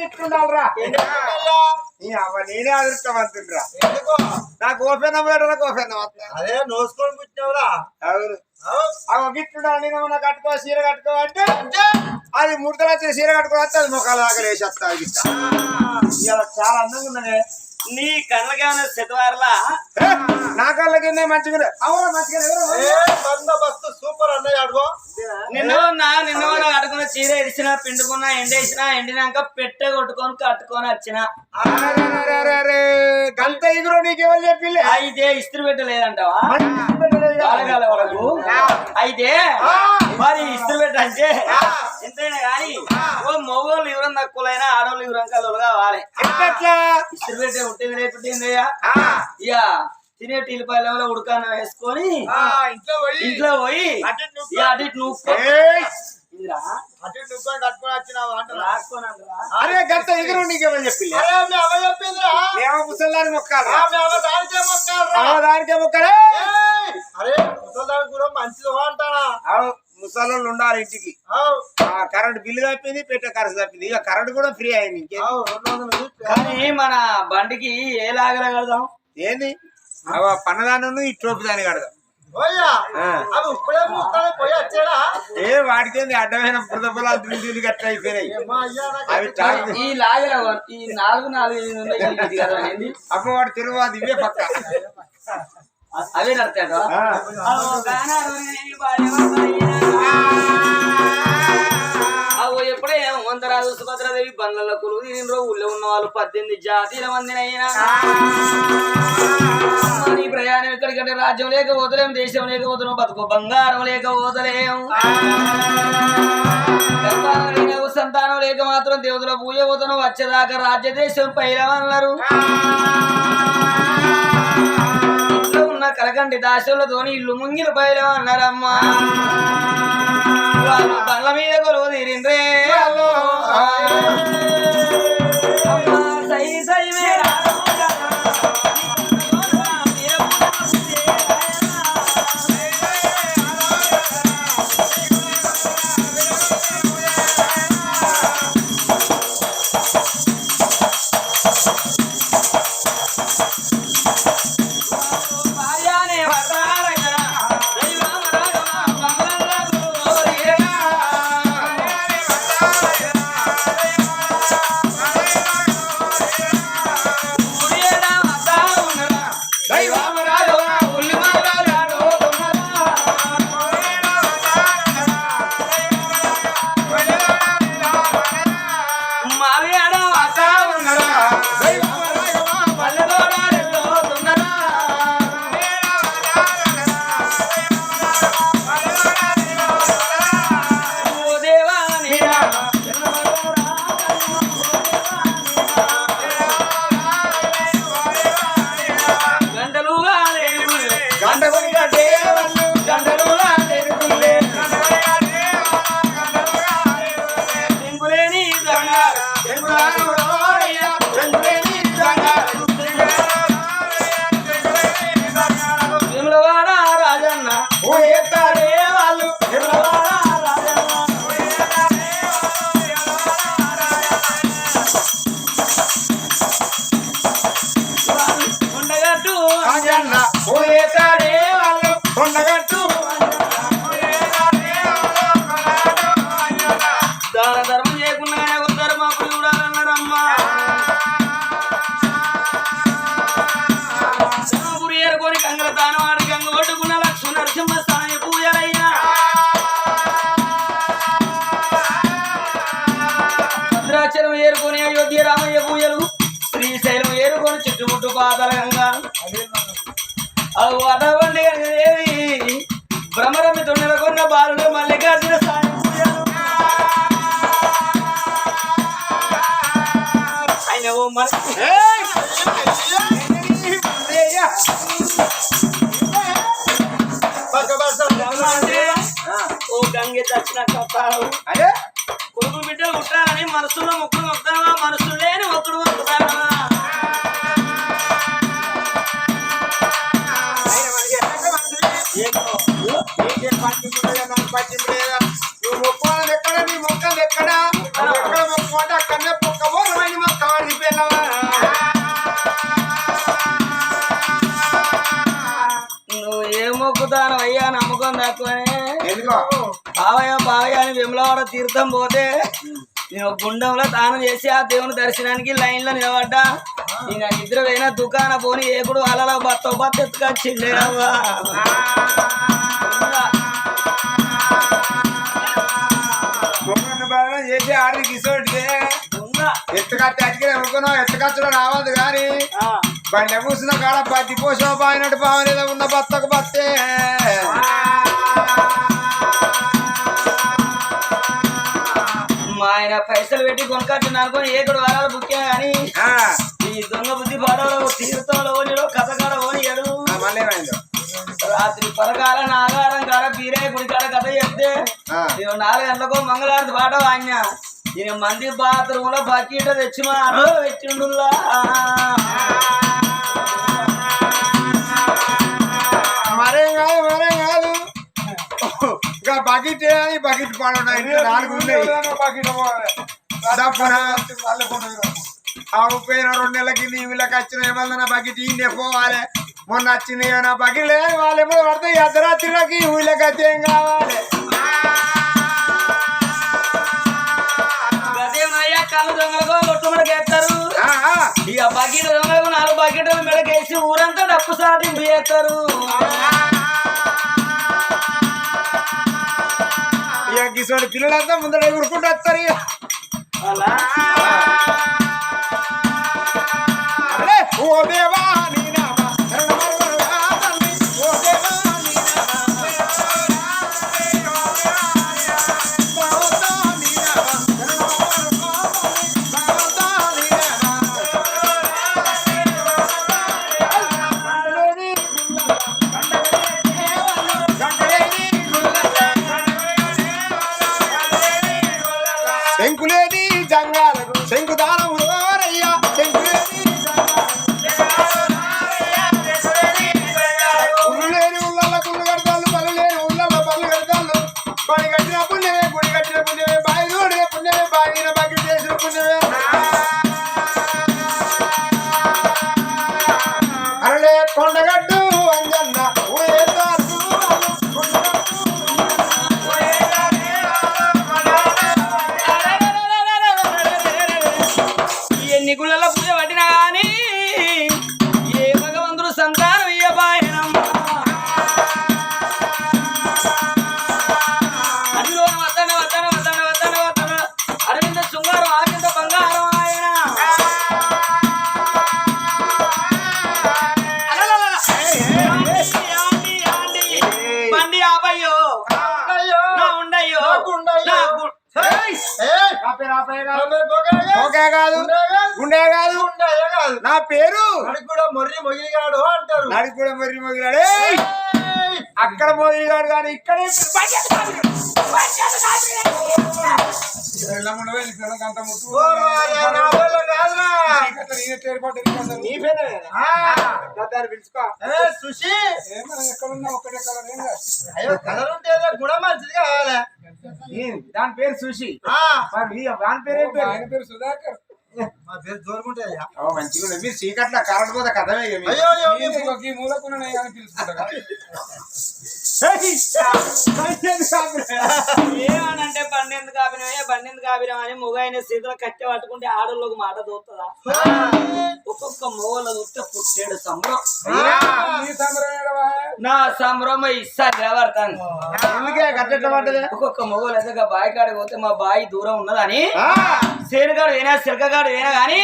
ఇట్లుండాలరా నేనే అదృష్టవంతురా నాకు ఓపెన్ అవ్వడానికి ఓపెన్ అదే నోసుకొని కూర్చోవురా అవును అవి గిట్లుండాలి నేను నాకు కట్టుకో చీర కట్టుకో అంటే అది ముడతలు వచ్చే చీర కట్టుకోవచ్చు అది ముఖాల దాకా వేసేస్తా ఇలా చాలా అందంగా ఉన్నది నీ కళ్ళకేమైనా శతవారలా నా కళ్ళకి మంచిగా అవునా మంచిగా బందోబస్తు సూపర్ అన్నయ్య అడుగు నిన్న కట్టుకున్న చీర ఇడిచిన పిండుకున్నా ఎండేసిన ఎండినాక పెట్టె కొట్టుకొని కట్టుకొని వచ్చిన గంత ఎదురు నీకేమని చెప్పి అయితే ఇస్త్రీ పెట్టలేదంటావా వరకు అయితే మరి ఇస్త్రీ పెట్టంటే ఎంతైనా కానీ ఓ మగవాళ్ళు ఇవ్వడం తక్కువైనా ఆడవాళ్ళు ఇవ్వడం కలవలు కావాలి ఇస్త్రీ పెట్టే ఉంటుంది రేపుట్టిందయ్యా ఇక తినే టీలపాయలు ఉడకాన వేసుకొని ఇంట్లో పోయి అటు అరే గంట ఎదురు నీకేమని చెప్పి ముసల్దాని మొక్కాలి దానికే మొక్కలే అరే ముసల్దాని కూడా మంచిది అంటారా ముసలోళ్ళు ఉండాలి ఇంటికి కరెంట్ బిల్లు తప్పింది పెట్టే ఖర్చు తప్పింది ఇక కరెంట్ కూడా ఫ్రీ అయింది ఇంకేం కానీ మన బండికి ఏ లాగలా కడదాం ఏంది పన్నదాన్ని ఈ టోపు దాన్ని కడదాం ఏ వాడికేంది అడ్డమైన బురద పొలాలు దిల్లు గట్ట అయిపోయినాయి ఈ లాగల ఈ 4 అప్ప వాడు తిరుగుబాటు ఇవే పక్క అవే నడతాడు ఎప్పుడే మంతరాజు సుభద్రాదేవి బండ్ల కొలువు దీని ఊళ్ళో ఉన్న వాళ్ళు 18 జాతీయుల మందినైనా నీ ప్రయాణం ఎక్కడికంటే రాజ్యం లేక పోతలేం దేశం లేక పోతున్నాం బతుకు బంగారం లేక పోతలేం సంతానం లేక మాత్రం దేవతల పూజ పోతున్నాం వచ్చేదాకా రాజ్య దేశం పైలమన్నారు ఇంట్లో ఉన్న కలకండి దాశలతోని ఇల్లు ముంగిన పైలమన్నారమ్మా వాళ్ళు బండ్ల మీద కొలువు తీరిండ్రే సై సై ధర్మం చేయకుండా ధర్మ చూడాలన్నారమ్మా గురి ఏరుకొని కంగల తానం ఆడి గంగ ఒడ్డుకున్న లక్ష్మణ నరసింహ స్వామి పూజలైనా భద్రాచలం ఏరుకొని అయోధ్య రామయ్య పూజలు శ్రీశైలం ఏరుకొని చుట్టుముట్టు పాతల గంగా అటువంటి దేవి భ్రమరమి తొండల కొన్న బాలుడు మల్లికార్జున స్వామి పూజలు ఆయన ఓ ఓ గంగే దక్షిణ అదే కొడుకు బిడ్డలు ఉంటారని మనసులో ముక్కులు మొక్కుతావా మనసు లేని ఒక్కడు మొక్కుతావా నువ్వు మొక్కలు ఎక్కడ నీ మొక్కలు ఎక్కడ ఎక్కడ మొక్కు అంటే అక్కడనే పొక్కబో నమ్ముతాను అయ్యా నమ్మకం తక్కువనే ఎందుకో బావయ్య అని విమలవాడ తీర్థం పోతే నేను ఒక గుండంలో దానం చేసి ఆ దేవుని దర్శనానికి లైన్ లో నిలబడ్డా నేను నిద్ర పోయిన దుకాణ పోని ఏకుడు అలలో బత్త ఎత్తుకొచ్చిండే అవ్వా చేసి ఆడికి కిసోడితే ఎత్తుకట్టి అడిగిన అనుకున్నావు ఎత్తుకచ్చలో రావద్దు కానీ బండి కూర్చున్న కాడ పత్తి పోసో పాయినట్టు పావనిలో ఉన్న బత్తకు బత్తే మా ఆయన పైసలు పెట్టి కొనుకొచ్చింది అనుకోని ఏకుడు వారాలు బుక్కే కానీ ఈ దొంగ బుద్ధి పాడవలో తీర్థంలో ఓనిలో కథకాడ ఓనియడు మళ్ళీ ఏమైందో రాత్రి పరకాల నాగారం కాడ బీరే గుడి కాడ కథ చెప్తే నేను 4 గంటలకు మంగళారతి పాట వాడినా నేను మంది బాత్రూమ్ లో బకీట తెచ్చి మా అన్న పెట్టిండుల్లా మరేం కాదు ఇంకా బకెట్ బకెట్ పాడున్నాయి 4 ఉన్నాయి ఆ 32 నెలలకి నీ వీళ్ళకి వచ్చిన ఏమన్నా నా బకెట్ ఈయనే పోవాలి మొన్న వచ్చిన నా బకెట్ లేదు వాళ్ళు ఎప్పుడు పడతాయి అర్ధరాత్రిలోకి వీళ్ళకి వచ్చి ఏం కావాలి అదేమయ్యా కళ్ళు దొంగలకు లొట్టు మెడకేస్తారు ఇక బకెట్ దొంగలకు 4 బకెట్లు మెడకేసి ఊరంతా డప్పు సాటింపు చేస్తారు ఇక గిసోడి పిల్లలంతా ముందర ఎగురుకుంటూ వస్తారు ఇక అలా ఓ దేవా నీ నామ ఓ దేవా నీ శంకులేని జంగాలకు శంకుదానం రయ్యా శంకులేని ఉల్లు లేని ఉళ్ళ గుళ్ళు కడతాళ్ళు పళ్ళు లేని ఉళ్ళ పళ్ళు కడతాళ్ళు బడి కట్టిన పుణ్యమే గుడి కట్టిన పుణ్యమే బావి తోడిన పుణ్యమే బాగిన బకెట్ చేసిన పుణ్యమే అరలే కొండగట్టు అంజన్న ఎన్ని గుళ్ళలో పూజ పట్టినా కానీ ఏ భగవంతుడు సంతానం ఇయ్యబాయనమ్మ అదిలో వద్దన అరవింద శృంగారం ఆకింత బంగారం ఆయన బండి ఆపయ్యో నా ఉండయ్యో గుండే కాదు నా పేరు మొర్రి మొగిలిగాడు అంటారు నాడికి కూడా మొర్రి మొగిలాడు అక్కడ మొగిలిగాడు కానీ ఇక్కడే పిలుచుకో సుషి అయ్యో కలర్ ఉంటే గుణం మంచిది కావాలి దాని పేరు సుషి మరి దాని పేరు ఏం పేరు ఆయన పేరు సుధాకర్ మా పేరు జోరుకుంటాయి మంచిగా మీరు చీకట్ల కరెంట్ పోతే కథమే ఏమనంటే బండి కాపినా అని మొగైన సీతలు కట్టె పట్టుకుంటే ఆడోళ్ళకి మాట దూతుందా ఒక్కొక్క మొగల చూస్తే పుట్టేడు సంబరం నా సంబరం ఇస్తాను పడతాను ఎందుకే కట్టెట్ల పడ్డది ఒక్కొక్క మొగలు ఎదగా బావి కాడికి పోతే మా బావి దూరం ఉన్నదని సేనుగాడు వేనా సిరకగాడు వేనా గాని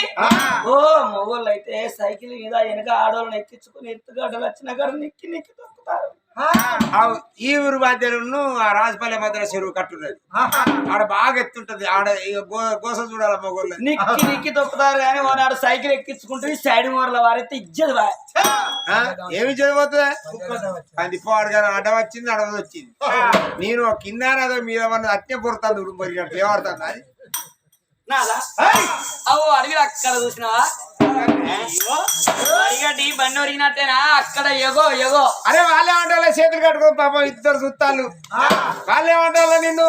ఓ మొగోళ్ళు అయితే సైకిల్ మీద వెనక ఆడోళ్ళని ఎక్కించుకుని ఎత్తుగడ్డలు వచ్చిన కాడ నిక్కి తొక్కుతారు ఈ ఊరు మధ్యలో ఆ రాజపల్లి మధ్యలో చెరువు కట్టున్నది ఆడ బాగా ఎత్తుంటది ఆడ గోస చూడాలి మొగోళ్ళు నిక్కి తొక్కుతారు కానీ వాడు సైకిల్ ఎక్కించుకుంటే సైడ్ మూరల వారైతే ఇజ్జది ఏమి చదిపోతుంది అది పోడు కానీ అడ్డ వచ్చింది అడవ వచ్చింది నేను కింద మీద మన అట్నే పొడుతుంది ఉడుపు ఏమడుతుంది అది అవో అడవిలో అక్కడ చూసినావా అడిగటి బండి ఒరిగినట్టేనా అక్కడ ఎగో అరే వాళ్ళేమంటారా చేతులు కట్టుకో పాపం ఇద్దరు చుట్టాలు వాళ్ళేమంటారా నిన్ను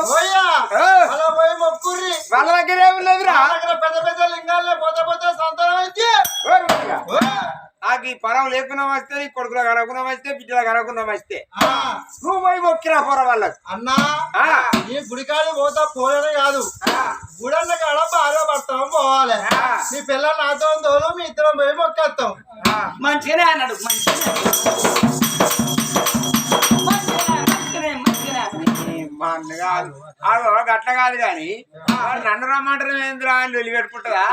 వాళ్ళ దగ్గర ఏమున్నదిరా పెద్ద పెద్ద లింగాల్లో పోతే సంతానం అయితే ఆ నాకు ఈ పరం లేకుండా వస్తే ఈ కొడుకులో కనకుండా వస్తే బిడ్డలో కనకుండా వస్తే ఆ, నువ్వు పోయి మొక్కిరా పోర వాళ్ళకు అన్నా ఆ, నీ గుడికాడి పోతా పోలేనే కాదు ఆ, గుడన్న కాడ భార్య భర్త పోవాలి ఆ. నీ పిల్లలు నాతో తోలు మీ ఇద్దరం పోయి మొక్కేస్తాం ఆ. మంచిగానే అన్నాడు మంచిగానే మా అన్న కాదు ఆడు గట్ల కాదు కానీ వాడు నన్ను రమ్మంటారు ఏంద్రా అని వెళ్ళి పెట్టుకుంటుందా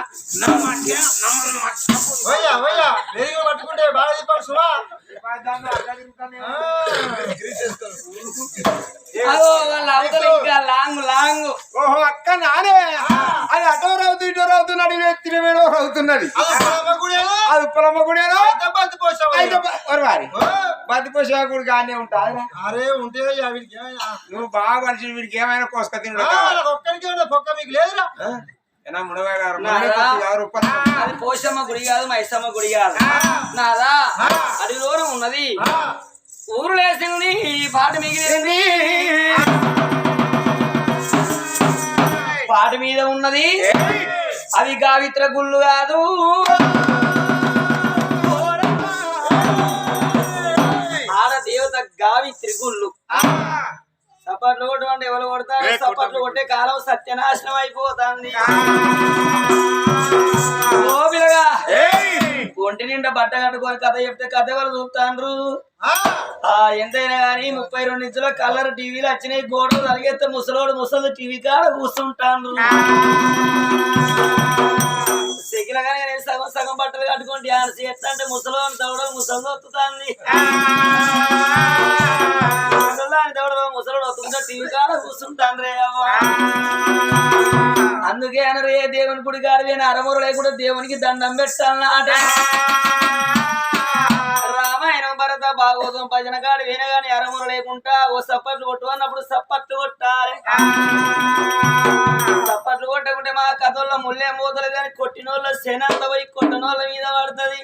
వయ్యా వయ్యా వెరిగి పట్టుకుంటే బాగా చెప్పాలి సుమా అదో వాళ్ళ అవతల ఇంకా లాంగ్ లాంగ్ ఓహో అక్క నానే అది అటో రవుతూ ఇటో రవుతున్నాడు తినమేడో రవుతున్నది అది ఉప్పలమ్మ గుడేనో అయితే వారి బంతి పోషకుడు కానీ ఉంటారు అరే ఉంటే వీడికి నువ్వు బాగా మనిషి వీడికి ఏమైనా కోసుక తినడు ఒక్కడికి ఉండే పొక్క మీకు లేదురా అది పోషమ్మ గుడి కాదు మైసమ్మ గుడి కాదు నాదా అది దూరం ఉన్నది ఊరు లేసింది ఈ పాట మిగిలింది పాట మీద ఉన్నది అవి గావిత్ర గుళ్ళు కాదు ఆడ దేవత గావిత్రి గుళ్ళు సపట్లు కొట్టమంటే ఎవరు కొడతారు సపట్లు కొట్టే కాలం సత్యనాశనం అయిపోతుంది ఓపిలగా ఒంటి నిండా బట్ట కట్టుకొని కథ చెప్తే కథ ఎవరు చూస్తాండ్రు ఎంతైనా గానీ 32 ఇంచుల కలర్ టీవీలు వచ్చినాయి గోడలు తరిగేస్తే ముసలి టీవీ కాడ కూర్చుంటాండ్రు సెకిలగానే నేను సగం సగం బట్టలు కట్టుకొని డ్యాన్స్ చేస్తా అంటే ముసలోని దవడలు ముసలి వత్తుతాంది ముసలాని దవడలో ముసలోడు వస్తుంటే టీవీ కాడ కూర్చుంటాండ్రే అందుకే అనరే దేవుని గుడి కాడవేన అరమూరు లేకుండా దేవునికి దండం పెట్టాలన్నమాట రామాయణం భరత భాగవతం భజన కాడు వినగాని అరమూరు లేకుండా ఓ సప్పట్లు కొట్టు అన్నప్పుడు సప్పట్లు కొట్టాలి సప్పట్లు కొట్టకుంటే మా కథల్లో ముళ్ళే మూతలు కానీ కొట్టినోళ్ళ శనంత పోయి కొట్టనోళ్ళ మీద పడుతుంది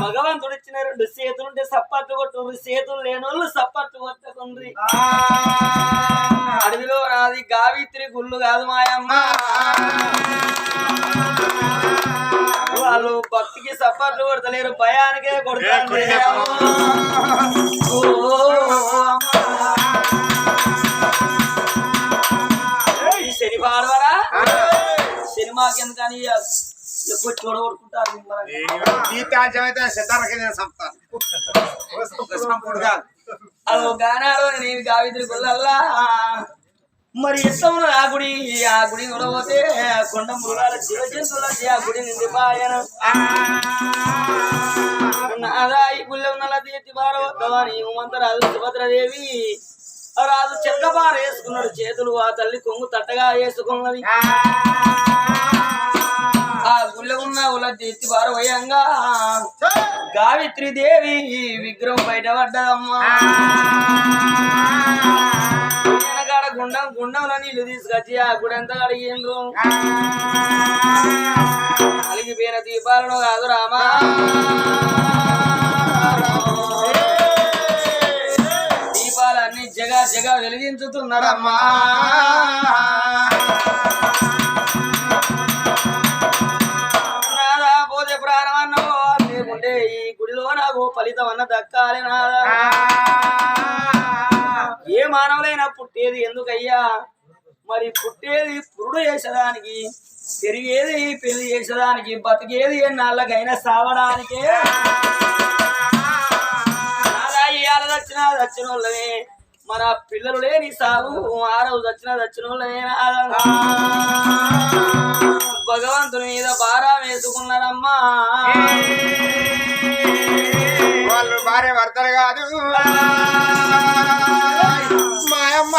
భగవంతుడు ఇచ్చిన 2 చేతులుంటే సప్పట్లు కొట్టు చేతులు లేనోళ్ళు సప్పట్లు కొట్టకుండ్రి అడవిలో నాది గావిత్రి గుళ్ళు కాదు మాయమ్మ వాళ్ళు భక్తికి సప్పట్లు కొడతలేరు భయానికే కొడతారు శని పాడవారా సినిమాకి ఎందుకని ఎక్కువ చూడగొడుకుంటారు అదో గానాలో నేను గావిత్రి గుళ్ళల్లా మరి ఎట్లా ఉన్నది ఆ గుడి చూడబోతే కొండ మృగాల జీవ జంతువుల ఆ గుడి నిండిపాయన నాదా ఈ గుళ్ళ ఉన్న తీర్చి పారవద్దామని హనుమంతరాజు సుభద్రదేవి రాజు చెక్కపార వేసుకున్నాడు చేతులు ఆ తల్లి కొంగు తట్టగా వేసుకున్నది ఆ గుళ్ళ ఉన్న ఉల తీర్చి పారవయంగా గావిత్రి దేవి విగ్రహం బయటపడ్డదమ్మా కాడ గుండంలో నీళ్లు తీసుకొచ్చి ఆ గుడి ఎంత అడిగిండ్రు అలిగిపోయిన దీపాలను కాదు రామా దీపాలన్నీ జగ వెలిగించుతున్నారమ్మా నాదా పోతే ప్రాణం అన్నవో లేకుంటే ఈ గుడిలో నాకు ఫలితం అన్న దక్కాలి నాదా ఏ మానవులైనా పుట్టేది ఎందుకయ్యా మరి పుట్టేది పురుడు చేసేదానికి పెరిగేది పెళ్లి చేసేదానికి బతికేది నాళ్ళకైనా సావడానికే దచ్చిన వాళ్ళనే మన పిల్లలు లేని సాగు 6వ దచ్చిన వాళ్ళనే భగవంతుని మీద భారం వేసుకున్నారమ్మా వాళ్ళు భార్య భర్తలు కాదు మాయమ్మ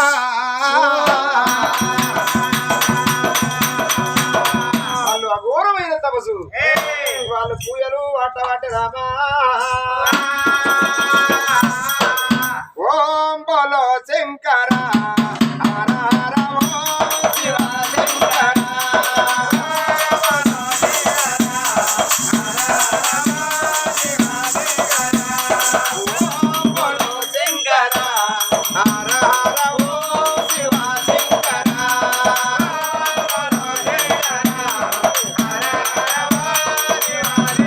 వాళ్ళు అఘోరమైన తపసు వాళ్ళు పూజలు వాట రామా ఓం బోలో శంకర హర హర ఓం శివ శంకర ఓం బోలో శంకర హర హర ఓం శివ శంకర హర హర శివ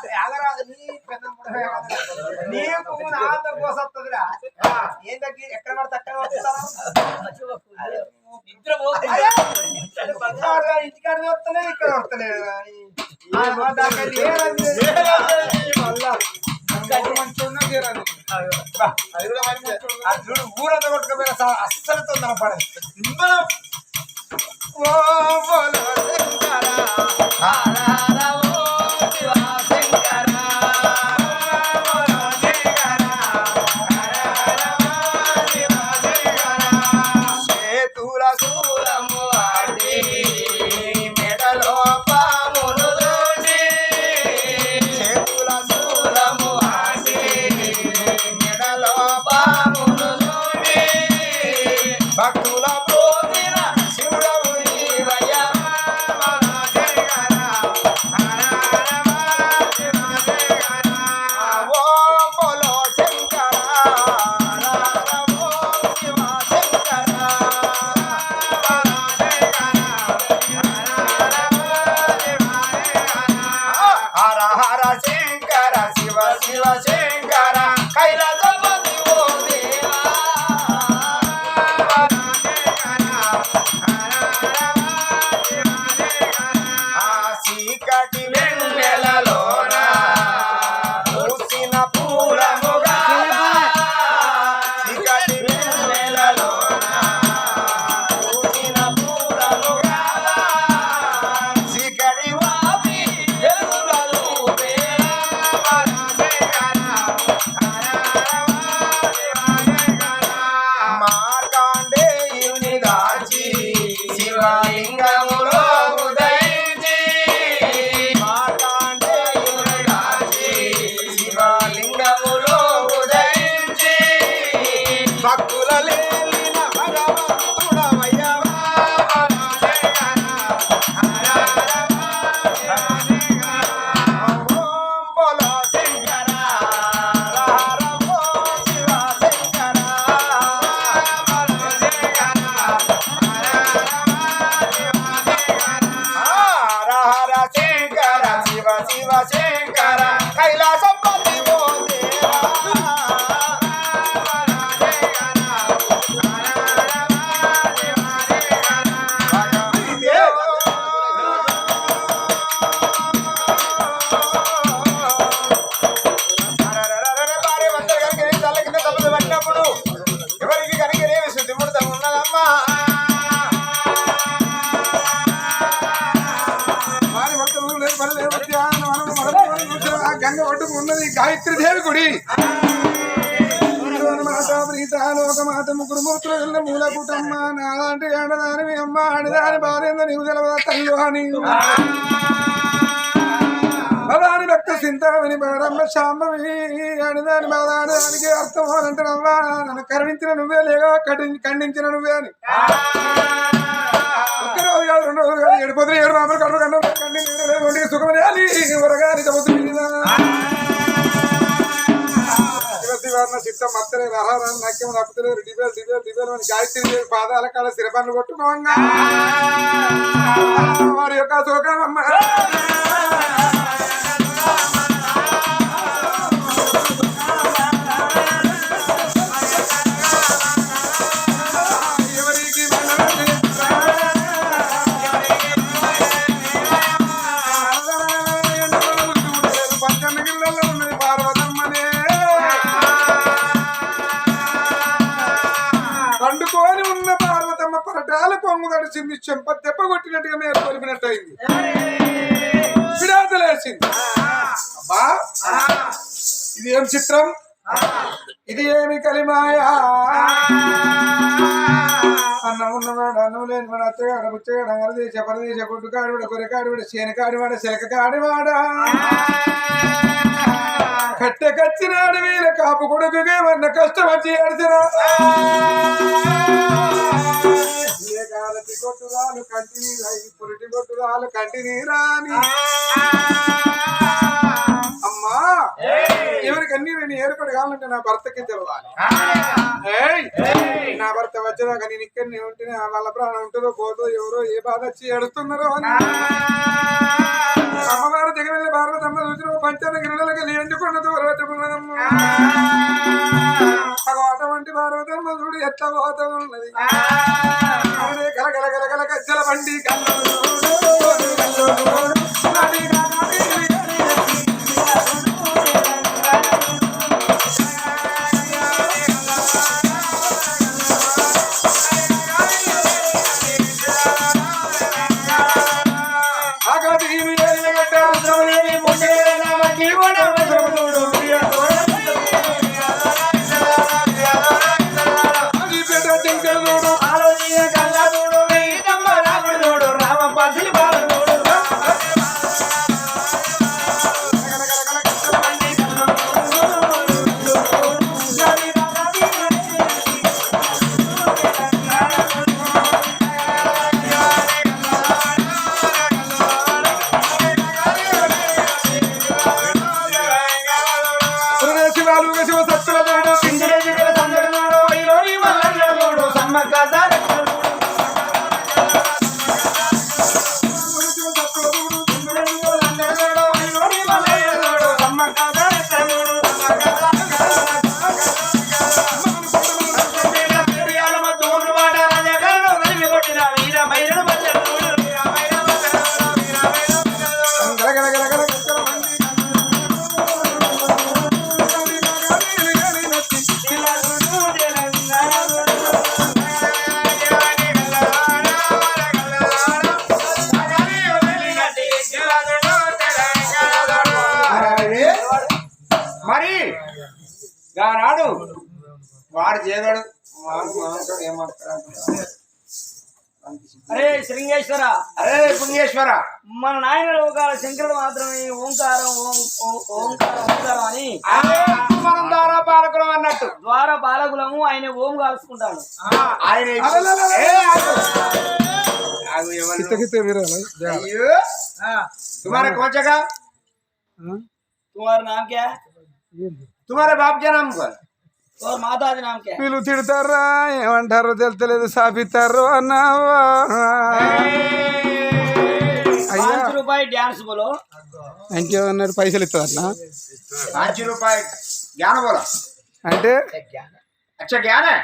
త్యాగరాజు నీ పెద్ద నీకు నాతో కోసొస్తుందిరా ఏంటకి ఎక్కడ పడితే అక్కడ వస్తారా ఇంటికాడ వస్తలేదు ఇక్కడ వస్తలేదు ఊరంతా కొట్టుకపోయినా అస్సలు తొందర పడదు గంగ ఒడ్డుకు ఉన్నది గాయత్రి దేవి గుడి మాత ప్రీత లోక మాత ముగ్గురు మూర్తులు మూల కుటమ్మ నాలాంటి ఆడదాని మీ అమ్మ ఆడదాని భార్య నీకు తెలవదా తల్లు అని భవాని భక్త సింతామని బారమ్మ శాంభవి ఆడదాని బాధానికి అర్థం అంటారవ్వా నన్ను కరుణించిన నువ్వే లేగా ఖండించిన నువ్వే అని ఒక్కరోజు కాదు 2 రోజులు కాదు 7 పొద్దులు 7 మామూలు కడుపు కన్ను కండి సుఖమని ఉరగాని చదువుతు శివశివర్ణ చిత్తం మత్తలే రహారం నాక్యం నప్పుతలేదు డిబేలు అని గాయత్రి దేవి పాదాల కాడ శిరపన్ను కొట్టుకోంగా వారి యొక్క శోకమ్మ పండుకొని ఉన్న పార్వతమ్మ పరటాల కొంగు తడిచింది చెంప దెబ్బ కొట్టినట్టుగా మీరు కొలిపినట్టు అయింది విడాతలేసింది అబ్బా ఇది ఏం చిత్రం ఇది ఏమి కలిమాయా అన్నం ఉన్నవాడు అన్నం లేనివాడు అత్తగాడ బుచ్చగాడ అరదేశ పరదేశ కొట్టుకాడివాడ కొరకాడివాడ శేనకాడివాడ శిలక కాడివాడా కట్టెకచ్చినాడు వీళ్ళ కాపు కొడుకుగా ఏమన్నా కష్టం వచ్చి ఏడిసినా కొట్టురాలు కంటి నీరు పురిటి కొట్టురాలు కంటి నీరాని అమ్మా ఎవరికి అన్ని నేను ఏర్పడి కావాలంటే నా భర్తకి తెలవాలి నా భర్త వచ్చేదాకా నేను ఇక్కడ ఉంటేనే వాళ్ళ ప్రాణం ఉంటుందో పోదో ఎవరో ఏ బాధ వచ్చి ఏడుస్తున్నారో అని అమ్మవారు దిగవెళ్ళి పార్వతమ్మ చూసిన పంచన గిరిలకు ఎండుకొండ దూరవచ్చుకున్నదమ్మ అటువంటి పార్వతమ్మ చూడు ఎట్లా పోత ఉన్నది గలగల గలగల గజ్జల బండి కళ్ళు మరి రాడు వాడు చేయగడు ఏమంటాడు అరే శృంగేశ్వర అరే పుణ్యేశ్వర మన నాయన లోకాల శంకరుడు మాత్రమే ఓంకారం ఓంకారం అని మనం ద్వారా పాలకులం అన్నట్టు ద్వార పాలకులము ఆయన ఓం కాల్చుకుంటాడు ఆయన तुम्हारे कौन जगह तुम्हारा नाम क्या है तुम्हारे बाप क्या नाम कौन और माता जी नाम क्या है వీళ్ళు తిడతారా ఏమంటారో తెలుతలేదు సాపితారు అన్నావా 5 रुपए डांस बोलो ఇంకేమన్నాడు పైసలు ఇస్తుందన్నా 5 रुपए ज्ञान बोला అంటే अच्छा ज्ञान है